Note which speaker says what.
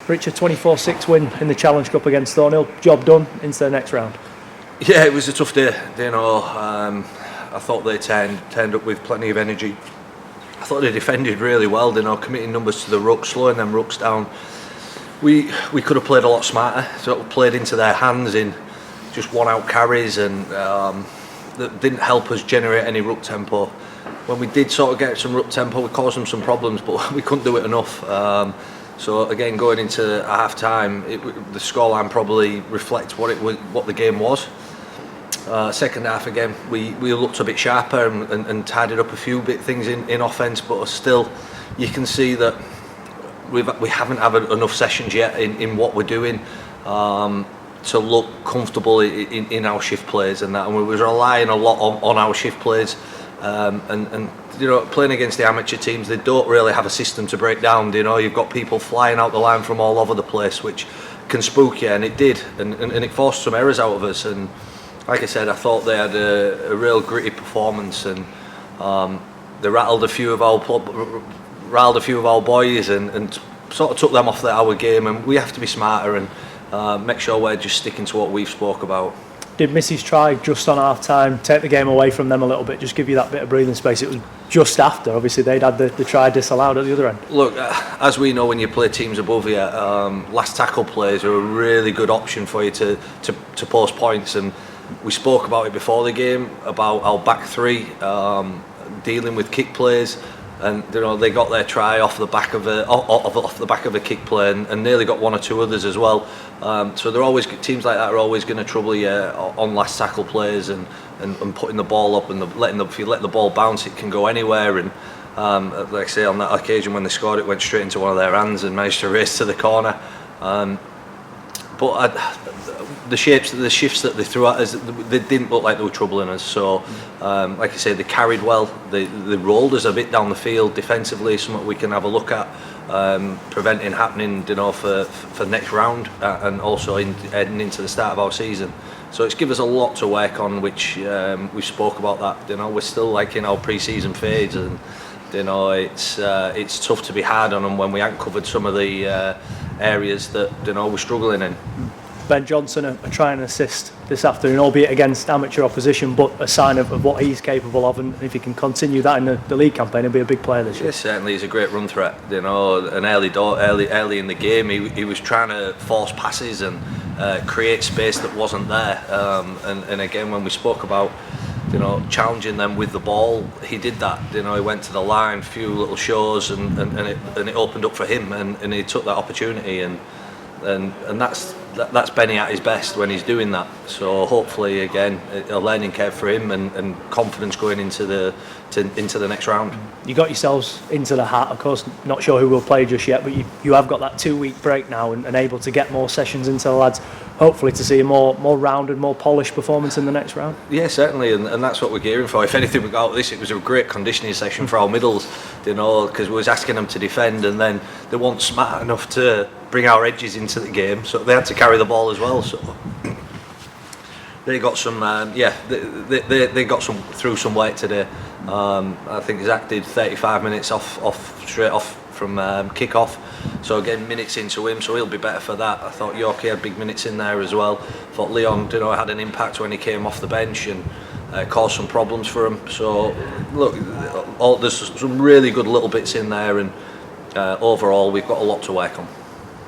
Speaker 1: Richard, 24-6 win in the Challenge Cup against Thornhill. Job done into the next round.
Speaker 2: Yeah, it was a tough day. I thought they turned up with plenty of energy. I thought they defended really well. Committing numbers to the ruck, slowing them rucks down. We could have played a lot smarter. Sort of played into their hands in just one-out carries, and that didn't help us generate any ruck tempo. When we did sort of get some ruck tempo, we caused them some problems, but we couldn't do it enough. So again, going into half time, the scoreline probably reflects what the game was. Second half again, we looked a bit sharper and tidied up a few things in offence, but still, you can see that we haven't had enough sessions yet in what we're doing to look comfortable in our shift plays and that, and we were relying a lot on our shift plays. And playing against the amateur teams, they don't really have a system to break down. You've got people flying out the line from all over the place, which can spook you, and it did, and it forced some errors out of us. And like I said, I thought they had a real gritty performance, and they rattled a few of our boys and sort of took them off our game. And we have to be smarter and make sure we're just sticking to what we've spoke about.
Speaker 1: Did Missy's try just on half time take the game away from them a little bit, just give you that bit of breathing space? It was just after, obviously, they'd had the try disallowed at the other end.
Speaker 2: Look, as we know, when you play teams above you, last tackle plays are a really good option for you to post points. And we spoke about it before the game, about our back three dealing with kick plays. And they got their try off the back of a kick play, and nearly got one or two others as well. So they're always, teams like that are always going to trouble you on last tackle plays and putting the ball up and if you let the ball bounce, it can go anywhere. And like I say, on that occasion when they scored, it went straight into one of their hands and managed to race to the corner. But the shifts that they threw at us, they didn't look like they were troubling us. So, like I say, they carried well. They rolled us a bit down the field defensively, something we can have a look at, preventing happening, for next round, and also heading into the start of our season. So it's given us a lot to work on, which we spoke about that. We're still like in our pre-season phase, and it's tough to be hard on them when we haven't covered some of the areas that we're struggling in.
Speaker 1: Ben Johnson a try and assist this afternoon, albeit against amateur opposition, but a sign of what he's capable of, and if he can continue that in the league campaign, he'll be a big player this year.
Speaker 2: Yes, certainly he's a great run threat. An early in the game, he was trying to force passes and create space that wasn't there. And again, when we spoke about challenging them with the ball, he did that. He went to the line, few little shows, and it opened up for him, and he took that opportunity, and that's Benny at his best when he's doing that. So hopefully, again, a learning curve for him and confidence going into the next round.
Speaker 1: You got yourselves into the hat, of course. Not sure who will play just yet, but you have got that 2-week break now and able to get more sessions into the lads. Hopefully to see a more rounded, more polished performance in the next round.
Speaker 2: Yeah, certainly, and that's what we're gearing for. If anything, we got out of this, it was a great conditioning session for our middles, because we was asking them to defend, and then they weren't smart enough to bring our edges into the game, so they had to carry the ball as well. So they got some, they got through some weight today. I think Zach did 35 minutes straight off from kick-off. So again, minutes into him, so he'll be better for that. I thought Yorkie had big minutes in there as well. I thought Leon, had an impact when he came off the bench and caused some problems for him. So look, there's some really good little bits in there, and overall we've got a lot to work on.